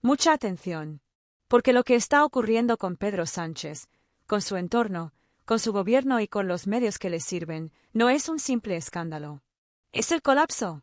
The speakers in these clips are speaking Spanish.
Mucha atención. Porque lo que está ocurriendo con Pedro Sánchez, con su entorno, con su gobierno y con los medios que le sirven, no es un simple escándalo. Es el colapso.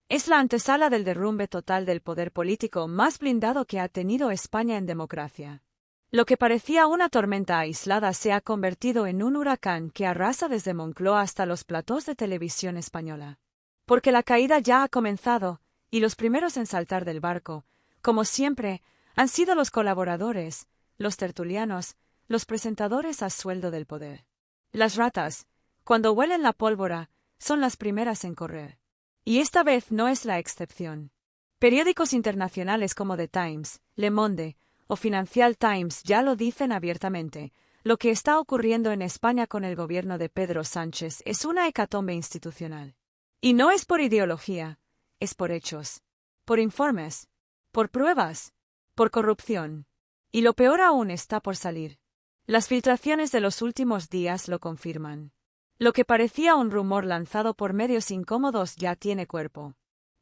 Es la antesala del derrumbe total del poder político más blindado que ha tenido España en democracia. Lo que parecía una tormenta aislada se ha convertido en un huracán que arrasa desde Moncloa hasta los platós de televisión española. Porque la caída ya ha comenzado, y los primeros en saltar del barco, como siempre, han sido los colaboradores, los tertulianos, los presentadores a sueldo del poder. Las ratas, cuando huelen la pólvora, son las primeras en correr. Y esta vez no es la excepción. Periódicos internacionales como The Times, Le Monde o Financial Times ya lo dicen abiertamente. Lo que está ocurriendo en España con el gobierno de Pedro Sánchez es una hecatombe institucional. Y no es por ideología, es por hechos, por informes, por pruebas, por corrupción. Y lo peor aún está por salir. Las filtraciones de los últimos días lo confirman. Lo que parecía un rumor lanzado por medios incómodos ya tiene cuerpo.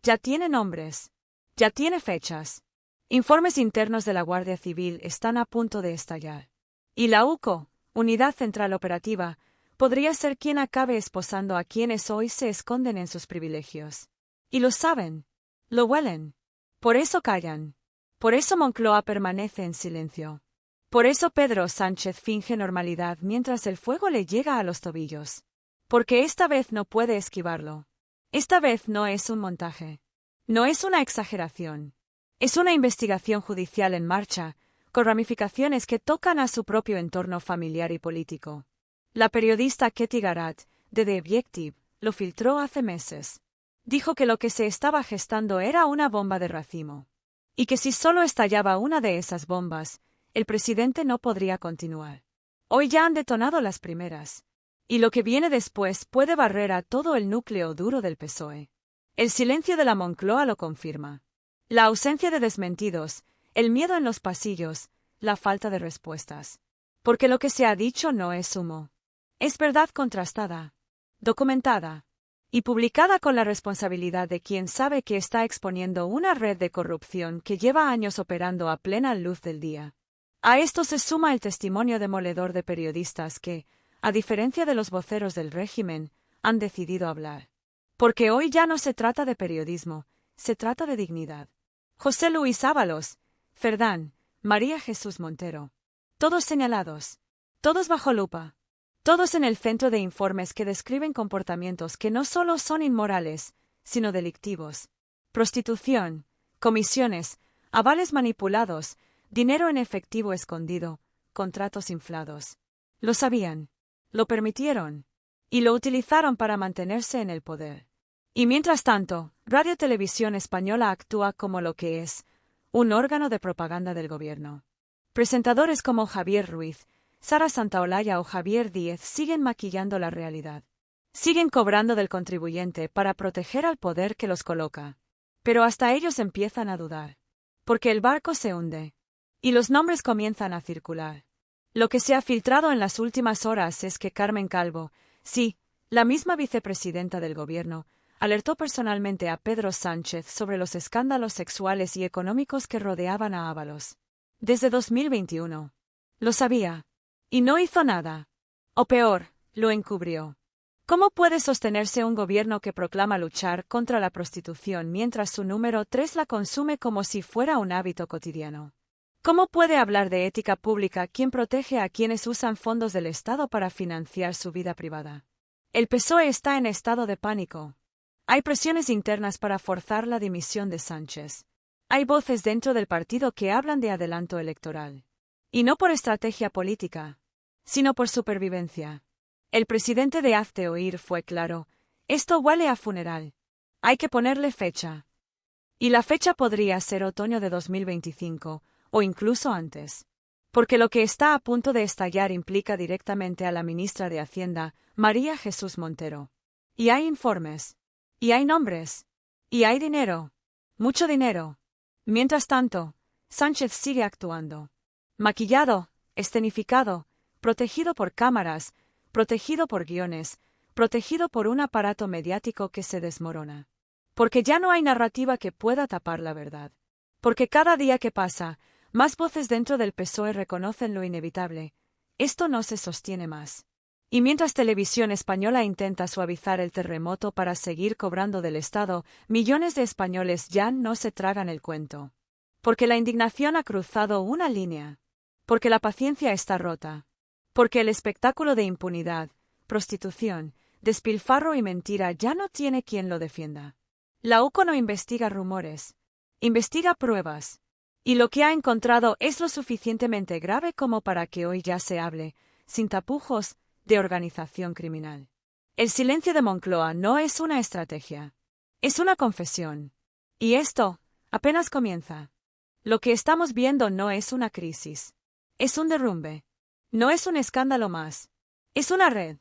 Ya tiene nombres. Ya tiene fechas. Informes internos de la Guardia Civil están a punto de estallar. Y la UCO, Unidad Central Operativa, podría ser quien acabe esposando a quienes hoy se esconden en sus privilegios. Y lo saben. Lo huelen. Por eso callan. Por eso Moncloa permanece en silencio. Por eso Pedro Sánchez finge normalidad mientras el fuego le llega a los tobillos. Porque esta vez no puede esquivarlo. Esta vez no es un montaje. No es una exageración. Es una investigación judicial en marcha, con ramificaciones que tocan a su propio entorno familiar y político. La periodista Ketty Garat, de The Objective, lo filtró hace meses. Dijo que lo que se estaba gestando era una bomba de racimo. Y que si solo estallaba una de esas bombas, el presidente no podría continuar. Hoy ya han detonado las primeras. Y lo que viene después puede barrer a todo el núcleo duro del PSOE. El silencio de la Moncloa lo confirma. La ausencia de desmentidos, el miedo en los pasillos, la falta de respuestas. Porque lo que se ha dicho no es humo. Es verdad contrastada, documentada y publicada con la responsabilidad de quien sabe que está exponiendo una red de corrupción que lleva años operando a plena luz del día. A esto se suma el testimonio demoledor de periodistas que, a diferencia de los voceros del régimen, han decidido hablar. Porque hoy ya no se trata de periodismo, se trata de dignidad. José Luis Ábalos, Cerdán, María Jesús Montero. Todos señalados. Todos bajo lupa. Todos en el centro de informes que describen comportamientos que no solo son inmorales, sino delictivos. Prostitución, comisiones, avales manipulados, dinero en efectivo escondido, contratos inflados. Lo sabían. Lo permitieron. Y lo utilizaron para mantenerse en el poder. Y mientras tanto, Radio Televisión Española actúa como lo que es, un órgano de propaganda del gobierno. Presentadores como Javier Ruiz, Sara Santaolalla o Javier Díez siguen maquillando la realidad. Siguen cobrando del contribuyente para proteger al poder que los coloca. Pero hasta ellos empiezan a dudar. Porque el barco se hunde. Y los nombres comienzan a circular. Lo que se ha filtrado en las últimas horas es que Carmen Calvo, sí, la misma vicepresidenta del gobierno, alertó personalmente a Pedro Sánchez sobre los escándalos sexuales y económicos que rodeaban a Ábalos. Desde 2021. Lo sabía. Y no hizo nada. O peor, lo encubrió. ¿Cómo puede sostenerse un gobierno que proclama luchar contra la prostitución mientras su número 3 la consume como si fuera un hábito cotidiano? ¿Cómo puede hablar de ética pública quien protege a quienes usan fondos del Estado para financiar su vida privada? El PSOE está en estado de pánico. Hay presiones internas para forzar la dimisión de Sánchez. Hay voces dentro del partido que hablan de adelanto electoral. Y no por estrategia política, sino por supervivencia. El presidente de Hazte Oír fue claro: esto huele a funeral. Hay que ponerle fecha. Y la fecha podría ser otoño de 2025, o incluso antes. Porque lo que está a punto de estallar implica directamente a la ministra de Hacienda, María Jesús Montero. Y hay informes. Y hay nombres. Y hay dinero. Mucho dinero. Mientras tanto, Sánchez sigue actuando. Maquillado, escenificado, protegido por cámaras, protegido por guiones, protegido por un aparato mediático que se desmorona. Porque ya no hay narrativa que pueda tapar la verdad. Porque cada día que pasa, más voces dentro del PSOE reconocen lo inevitable. Esto no se sostiene más. Y mientras Televisión Española intenta suavizar el terremoto para seguir cobrando del Estado, millones de españoles ya no se tragan el cuento. Porque la indignación ha cruzado una línea. Porque la paciencia está rota. Porque el espectáculo de impunidad, prostitución, despilfarro y mentira ya no tiene quien lo defienda. La UCO no investiga rumores. Investiga pruebas. Y lo que ha encontrado es lo suficientemente grave como para que hoy ya se hable, sin tapujos, de organización criminal. El silencio de Moncloa no es una estrategia. Es una confesión. Y esto, apenas comienza. Lo que estamos viendo no es una crisis. Es un derrumbe. No es un escándalo más. Es una red.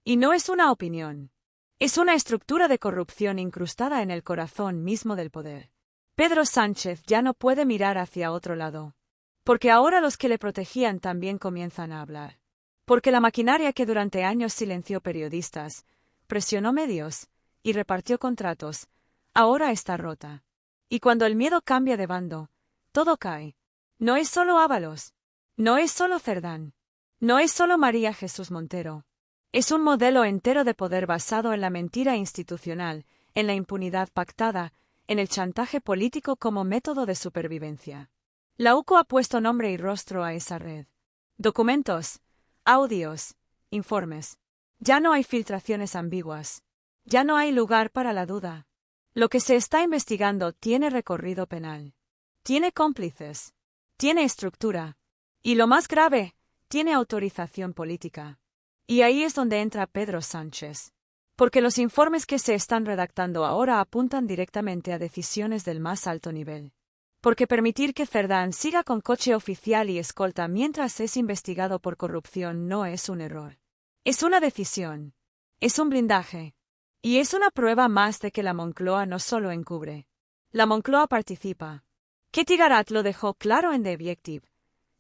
Y no es una opinión. Es una estructura de corrupción incrustada en el corazón mismo del poder. Pedro Sánchez ya no puede mirar hacia otro lado. Porque ahora los que le protegían también comienzan a hablar. Porque la maquinaria que durante años silenció periodistas, presionó medios y repartió contratos, ahora está rota. Y cuando el miedo cambia de bando, todo cae. No es solo Ábalos. No es solo Cerdán. No es solo María Jesús Montero. Es un modelo entero de poder basado en la mentira institucional, en la impunidad pactada, en el chantaje político como método de supervivencia. La UCO ha puesto nombre y rostro a esa red. Documentos, audios, informes. Ya no hay filtraciones ambiguas. Ya no hay lugar para la duda. Lo que se está investigando tiene recorrido penal. Tiene cómplices. Tiene estructura. Y lo más grave, tiene autorización política. Y ahí es donde entra Pedro Sánchez. Porque los informes que se están redactando ahora apuntan directamente a decisiones del más alto nivel. Porque permitir que Cerdán siga con coche oficial y escolta mientras es investigado por corrupción no es un error. Es una decisión. Es un blindaje. Y es una prueba más de que la Moncloa no solo encubre. La Moncloa participa. Ketty Garat lo dejó claro en The Objective.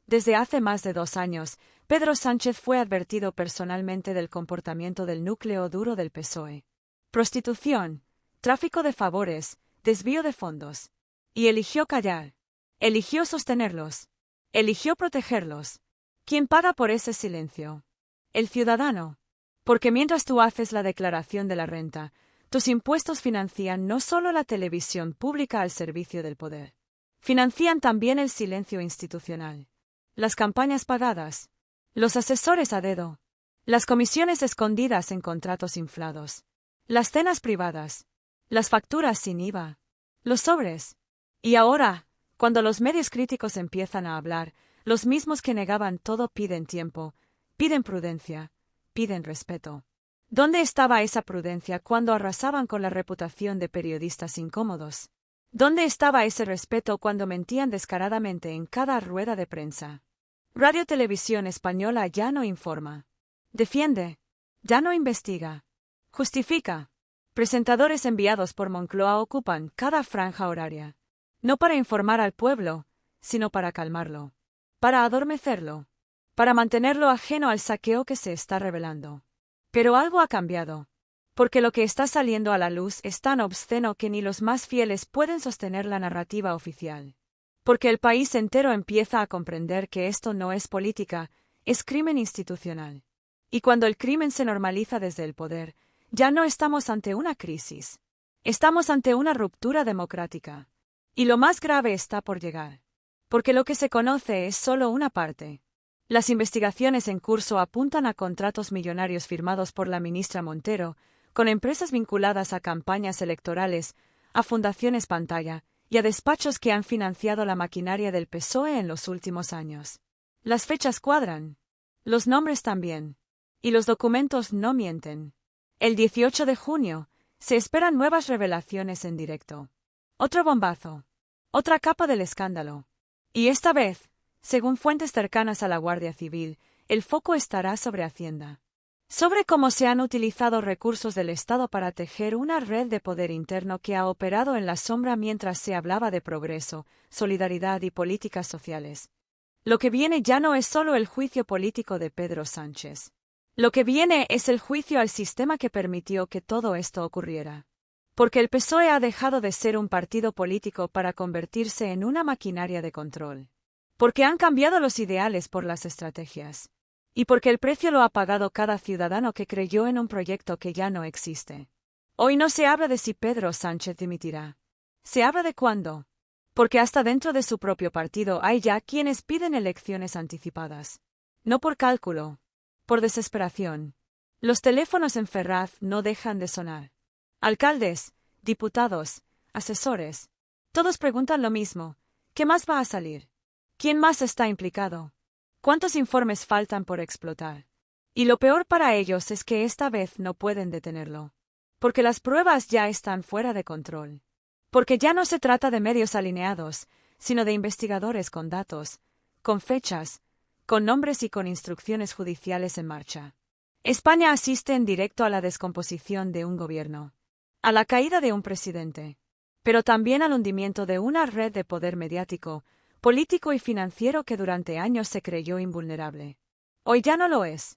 Desde hace más de 2 años, Pedro Sánchez fue advertido personalmente del comportamiento del núcleo duro del PSOE. Prostitución, tráfico de favores, desvío de fondos. Y eligió callar. Eligió sostenerlos. Eligió protegerlos. ¿Quién paga por ese silencio? El ciudadano. Porque mientras tú haces la declaración de la renta, tus impuestos financian no solo la televisión pública al servicio del poder. Financian también el silencio institucional. Las campañas pagadas. Los asesores a dedo. Las comisiones escondidas en contratos inflados. Las cenas privadas. Las facturas sin IVA. Los sobres. Y ahora, cuando los medios críticos empiezan a hablar, los mismos que negaban todo piden tiempo, piden prudencia, piden respeto. ¿Dónde estaba esa prudencia cuando arrasaban con la reputación de periodistas incómodos? ¿Dónde estaba ese respeto cuando mentían descaradamente en cada rueda de prensa? Radio Televisión Española ya no informa. Defiende. Ya no investiga. Justifica. Presentadores enviados por Moncloa ocupan cada franja horaria. No para informar al pueblo, sino para calmarlo. Para adormecerlo. Para mantenerlo ajeno al saqueo que se está revelando. Pero algo ha cambiado. Porque lo que está saliendo a la luz es tan obsceno que ni los más fieles pueden sostener la narrativa oficial. Porque el país entero empieza a comprender que esto no es política, es crimen institucional. Y cuando el crimen se normaliza desde el poder, ya no estamos ante una crisis. Estamos ante una ruptura democrática. Y lo más grave está por llegar. Porque lo que se conoce es solo una parte. Las investigaciones en curso apuntan a contratos millonarios firmados por la ministra Montero, con empresas vinculadas a campañas electorales, a fundaciones pantalla, y a despachos que han financiado la maquinaria del PSOE en los últimos años. Las fechas cuadran. Los nombres también. Y los documentos no mienten. El 18 de junio, se esperan nuevas revelaciones en directo. Otro bombazo. Otra capa del escándalo. Y esta vez, según fuentes cercanas a la Guardia Civil, el foco estará sobre Hacienda. Sobre cómo se han utilizado recursos del Estado para tejer una red de poder interno que ha operado en la sombra mientras se hablaba de progreso, solidaridad y políticas sociales. Lo que viene ya no es solo el juicio político de Pedro Sánchez. Lo que viene es el juicio al sistema que permitió que todo esto ocurriera. Porque el PSOE ha dejado de ser un partido político para convertirse en una maquinaria de control. Porque han cambiado los ideales por las estrategias. Y porque el precio lo ha pagado cada ciudadano que creyó en un proyecto que ya no existe. Hoy no se habla de si Pedro Sánchez dimitirá. Se habla de cuándo. Porque hasta dentro de su propio partido hay ya quienes piden elecciones anticipadas. No por cálculo. Por desesperación. Los teléfonos en Ferraz no dejan de sonar. Alcaldes, diputados, asesores. Todos preguntan lo mismo. ¿Qué más va a salir? ¿Quién más está implicado? ¿Cuántos informes faltan por explotar? Y lo peor para ellos es que esta vez no pueden detenerlo. Porque las pruebas ya están fuera de control. Porque ya no se trata de medios alineados, sino de investigadores con datos, con fechas, con nombres y con instrucciones judiciales en marcha. España asiste en directo a la descomposición de un gobierno, a la caída de un presidente, pero también al hundimiento de una red de poder mediático, político y financiero que durante años se creyó invulnerable. Hoy ya no lo es.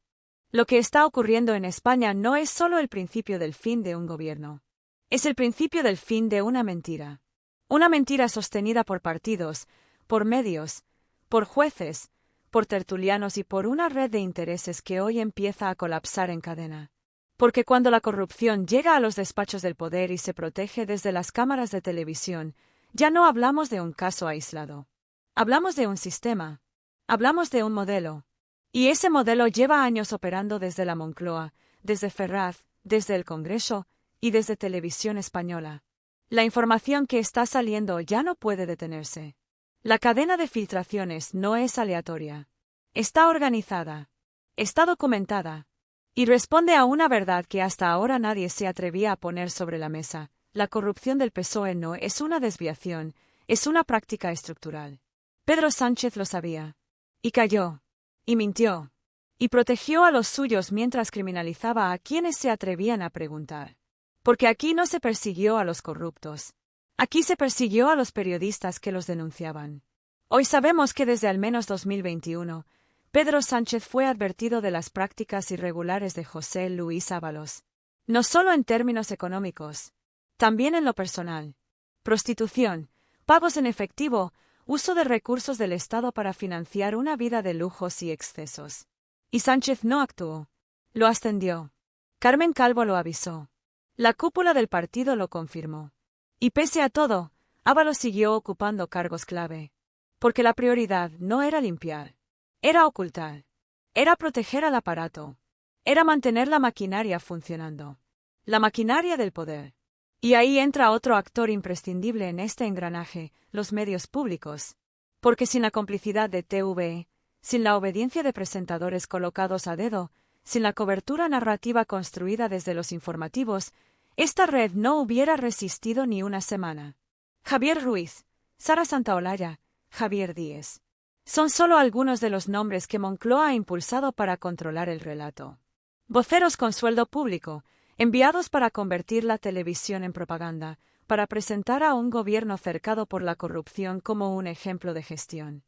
Lo que está ocurriendo en España no es solo el principio del fin de un gobierno. Es el principio del fin de una mentira. Una mentira sostenida por partidos, por medios, por jueces, por tertulianos y por una red de intereses que hoy empieza a colapsar en cadena. Porque cuando la corrupción llega a los despachos del poder y se protege desde las cámaras de televisión, ya no hablamos de un caso aislado. Hablamos de un sistema. Hablamos de un modelo. Y ese modelo lleva años operando desde la Moncloa, desde Ferraz, desde el Congreso y desde Televisión Española. La información que está saliendo ya no puede detenerse. La cadena de filtraciones no es aleatoria. Está organizada. Está documentada. Y responde a una verdad que hasta ahora nadie se atrevía a poner sobre la mesa. La corrupción del PSOE no es una desviación, es una práctica estructural. Pedro Sánchez lo sabía. Y calló. Y mintió. Y protegió a los suyos mientras criminalizaba a quienes se atrevían a preguntar. Porque aquí no se persiguió a los corruptos. Aquí se persiguió a los periodistas que los denunciaban. Hoy sabemos que desde al menos 2021, Pedro Sánchez fue advertido de las prácticas irregulares de José Luis Ábalos. No solo en términos económicos, también en lo personal. Prostitución, pagos en efectivo, uso de recursos del Estado para financiar una vida de lujos y excesos. Y Sánchez no actuó. Lo ascendió. Carmen Calvo lo avisó. La cúpula del partido lo confirmó. Y pese a todo, Ábalos siguió ocupando cargos clave. Porque la prioridad no era limpiar. Era ocultar. Era proteger al aparato. Era mantener la maquinaria funcionando. La maquinaria del poder. Y ahí entra otro actor imprescindible en este engranaje, los medios públicos. Porque sin la complicidad de TVE, sin la obediencia de presentadores colocados a dedo, sin la cobertura narrativa construida desde los informativos, esta red no hubiera resistido ni una semana. Javier Ruiz, Sara Santaolalla, Javier Díez. Son solo algunos de los nombres que Moncloa ha impulsado para controlar el relato. Voceros con sueldo público, enviados para convertir la televisión en propaganda, para presentar a un gobierno cercado por la corrupción como un ejemplo de gestión.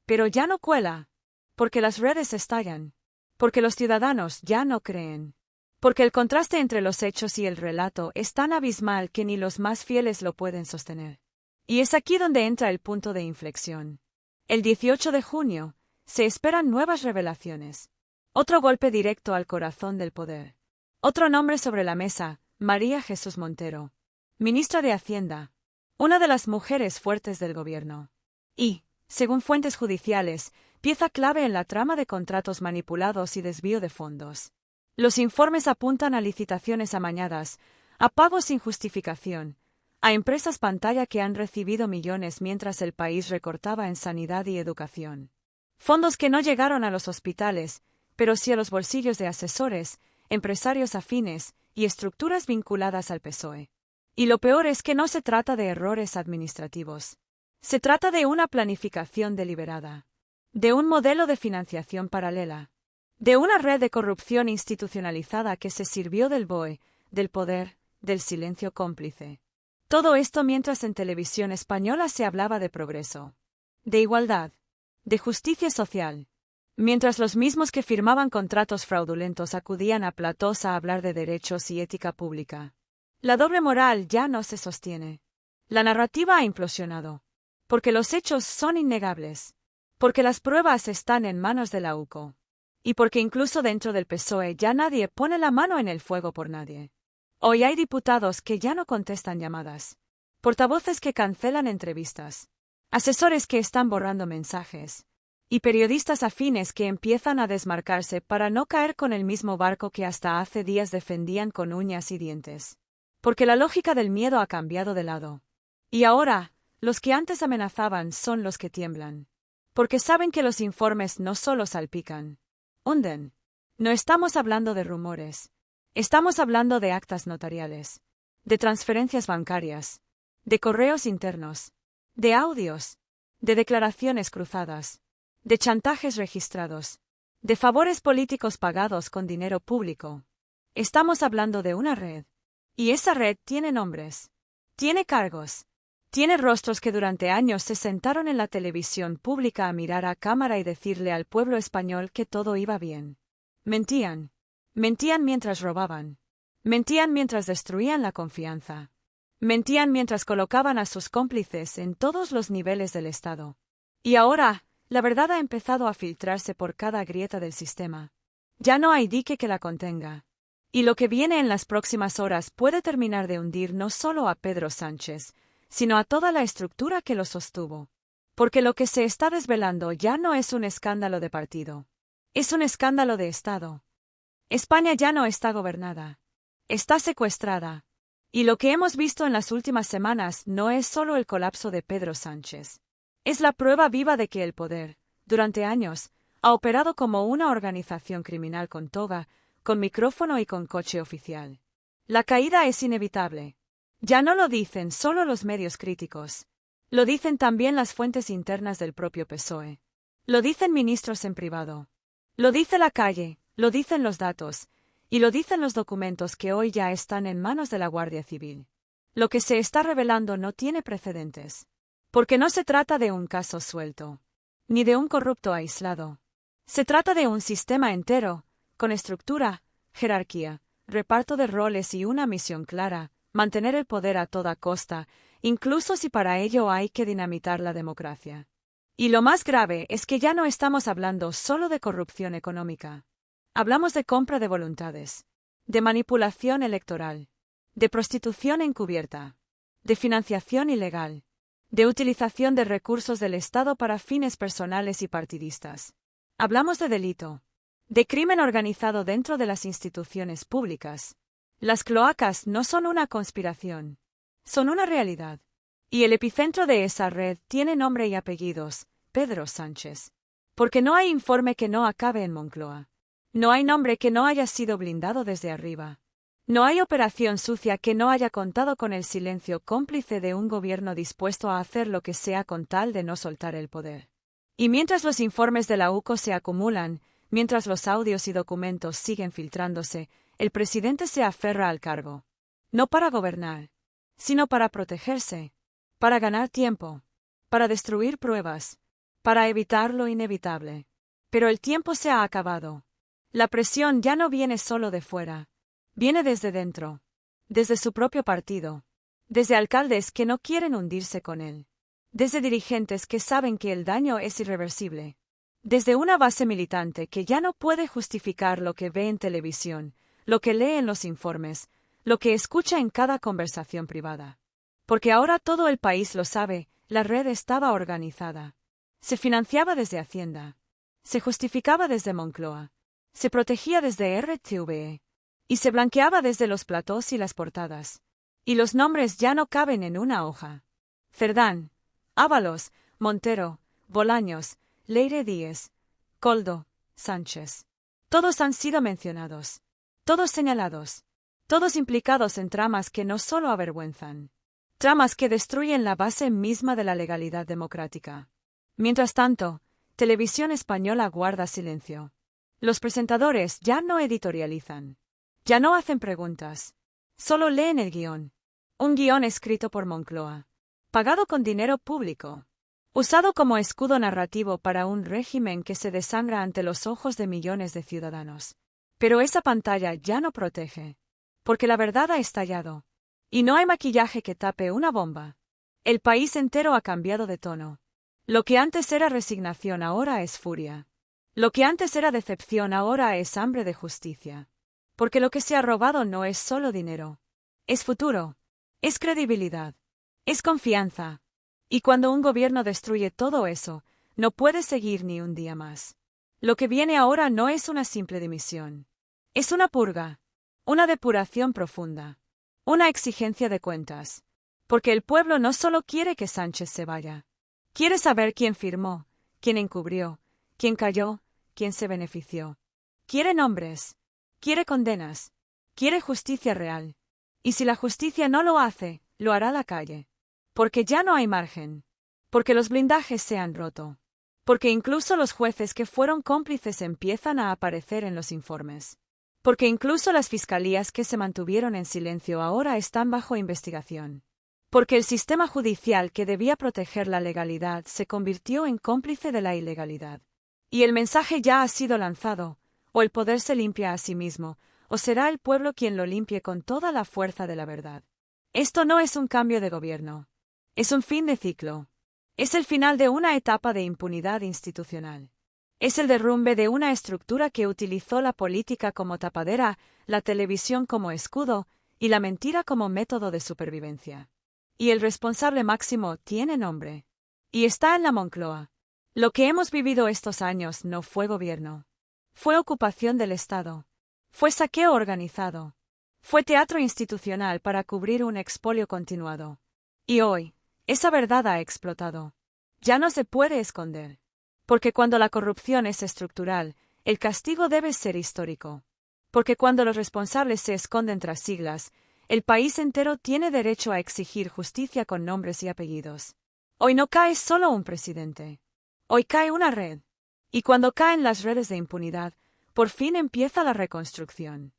Pero ya no cuela, porque las redes estallan, porque los ciudadanos ya no creen, porque el contraste entre los hechos y el relato es tan abismal que ni los más fieles lo pueden sostener. Y es aquí donde entra el punto de inflexión. El 18 de junio, se esperan nuevas revelaciones. Otro golpe directo al corazón del poder. Otro nombre sobre la mesa, María Jesús Montero, ministra de Hacienda, una de las mujeres fuertes del gobierno. Y, según fuentes judiciales, pieza clave en la trama de contratos manipulados y desvío de fondos. Los informes apuntan a licitaciones amañadas, a pagos sin justificación, a empresas pantalla que han recibido millones mientras el país recortaba en sanidad y educación. Fondos que no llegaron a los hospitales, pero sí a los bolsillos de asesores, empresarios afines y estructuras vinculadas al PSOE. Y lo peor es que no se trata de errores administrativos. Se trata de una planificación deliberada. De un modelo de financiación paralela. De una red de corrupción institucionalizada que se sirvió del BOE, del poder, del silencio cómplice. Todo esto mientras en televisión española se hablaba de progreso, de igualdad, de justicia social. Mientras los mismos que firmaban contratos fraudulentos acudían a platós a hablar de derechos y ética pública. La doble moral ya no se sostiene. La narrativa ha implosionado. Porque los hechos son innegables. Porque las pruebas están en manos de la UCO. Y porque incluso dentro del PSOE ya nadie pone la mano en el fuego por nadie. Hoy hay diputados que ya no contestan llamadas. Portavoces que cancelan entrevistas. Asesores que están borrando mensajes. Y periodistas afines que empiezan a desmarcarse para no caer con el mismo barco que hasta hace días defendían con uñas y dientes. Porque la lógica del miedo ha cambiado de lado. Y ahora, los que antes amenazaban son los que tiemblan. Porque saben que los informes no solo salpican, hunden. No estamos hablando de rumores. Estamos hablando de actas notariales, de transferencias bancarias, de correos internos, de audios, de declaraciones cruzadas, de chantajes registrados, de favores políticos pagados con dinero público. Estamos hablando de una red. Y esa red tiene nombres, tiene cargos, tiene rostros que durante años se sentaron en la televisión pública a mirar a cámara y decirle al pueblo español que todo iba bien. Mentían. Mentían mientras robaban. Mentían mientras destruían la confianza. Mentían mientras colocaban a sus cómplices en todos los niveles del Estado. Y ahora, la verdad ha empezado a filtrarse por cada grieta del sistema. Ya no hay dique que la contenga. Y lo que viene en las próximas horas puede terminar de hundir no solo a Pedro Sánchez, sino a toda la estructura que lo sostuvo. Porque lo que se está desvelando ya no es un escándalo de partido. Es un escándalo de Estado. España ya no está gobernada. Está secuestrada. Y lo que hemos visto en las últimas semanas no es solo el colapso de Pedro Sánchez. Es la prueba viva de que el poder, durante años, ha operado como una organización criminal con toga, con micrófono y con coche oficial. La caída es inevitable. Ya no lo dicen solo los medios críticos. Lo dicen también las fuentes internas del propio PSOE. Lo dicen ministros en privado. Lo dice la calle, lo dicen los datos, y lo dicen los documentos que hoy ya están en manos de la Guardia Civil. Lo que se está revelando no tiene precedentes. Porque no se trata de un caso suelto, ni de un corrupto aislado. Se trata de un sistema entero, con estructura, jerarquía, reparto de roles y una misión clara, mantener el poder a toda costa, incluso si para ello hay que dinamitar la democracia. Y lo más grave es que ya no estamos hablando solo de corrupción económica. Hablamos de compra de voluntades, de manipulación electoral, de prostitución encubierta, de financiación ilegal, de utilización de recursos del Estado para fines personales y partidistas. Hablamos de delito, de crimen organizado dentro de las instituciones públicas. Las cloacas no son una conspiración, son una realidad. Y el epicentro de esa red tiene nombre y apellidos, Pedro Sánchez. Porque no hay informe que no acabe en Moncloa. No hay nombre que no haya sido blindado desde arriba. No hay operación sucia que no haya contado con el silencio cómplice de un gobierno dispuesto a hacer lo que sea con tal de no soltar el poder. Y mientras los informes de la UCO se acumulan, mientras los audios y documentos siguen filtrándose, el presidente se aferra al cargo. No para gobernar, sino para protegerse, para ganar tiempo, para destruir pruebas, para evitar lo inevitable. Pero el tiempo se ha acabado. La presión ya no viene solo de fuera, viene desde dentro, desde su propio partido, desde alcaldes que no quieren hundirse con él, desde dirigentes que saben que el daño es irreversible, desde una base militante que ya no puede justificar lo que ve en televisión, lo que lee en los informes, lo que escucha en cada conversación privada. Porque ahora todo el país lo sabe, la red estaba organizada. Se financiaba desde Hacienda. Se justificaba desde Moncloa. Se protegía desde RTVE. Y se blanqueaba desde los platós y las portadas. Y los nombres ya no caben en una hoja. Cerdán, Ábalos, Montero, Bolaños, Leire Díez, Koldo, Sánchez. Todos han sido mencionados. Todos señalados. Todos implicados en tramas que no solo avergüenzan. Tramas que destruyen la base misma de la legalidad democrática. Mientras tanto, Televisión Española guarda silencio. Los presentadores ya no editorializan. Ya no hacen preguntas. Solo leen el guión. Un guión escrito por Moncloa. Pagado con dinero público. Usado como escudo narrativo para un régimen que se desangra ante los ojos de millones de ciudadanos. Pero esa pantalla ya no protege. Porque la verdad ha estallado. Y no hay maquillaje que tape una bomba. El país entero ha cambiado de tono. Lo que antes era resignación ahora es furia. Lo que antes era decepción ahora es hambre de justicia. Porque lo que se ha robado no es solo dinero. Es futuro. Es credibilidad. Es confianza. Y cuando un gobierno destruye todo eso, no puede seguir ni un día más. Lo que viene ahora no es una simple dimisión. Es una purga. Una depuración profunda. Una exigencia de cuentas. Porque el pueblo no solo quiere que Sánchez se vaya. Quiere saber quién firmó, quién encubrió, quién cayó, quién se benefició. Quiere nombres. Quiere condenas. Quiere justicia real. Y si la justicia no lo hace, lo hará la calle. Porque ya no hay margen. Porque los blindajes se han roto. Porque incluso los jueces que fueron cómplices empiezan a aparecer en los informes. Porque incluso las fiscalías que se mantuvieron en silencio ahora están bajo investigación. Porque el sistema judicial que debía proteger la legalidad se convirtió en cómplice de la ilegalidad. Y el mensaje ya ha sido lanzado, o el poder se limpia a sí mismo, o será el pueblo quien lo limpie con toda la fuerza de la verdad. Esto no es un cambio de gobierno. Es un fin de ciclo. Es el final de una etapa de impunidad institucional. Es el derrumbe de una estructura que utilizó la política como tapadera, la televisión como escudo, y la mentira como método de supervivencia. Y el responsable máximo tiene nombre. Y está en la Moncloa. Lo que hemos vivido estos años no fue gobierno. Fue ocupación del Estado. Fue saqueo organizado. Fue teatro institucional para cubrir un expolio continuado. Y hoy, esa verdad ha explotado. Ya no se puede esconder. Porque cuando la corrupción es estructural, el castigo debe ser histórico. Porque cuando los responsables se esconden tras siglas, el país entero tiene derecho a exigir justicia con nombres y apellidos. Hoy no cae solo un presidente. Hoy cae una red. Y cuando caen las redes de impunidad, por fin empieza la reconstrucción.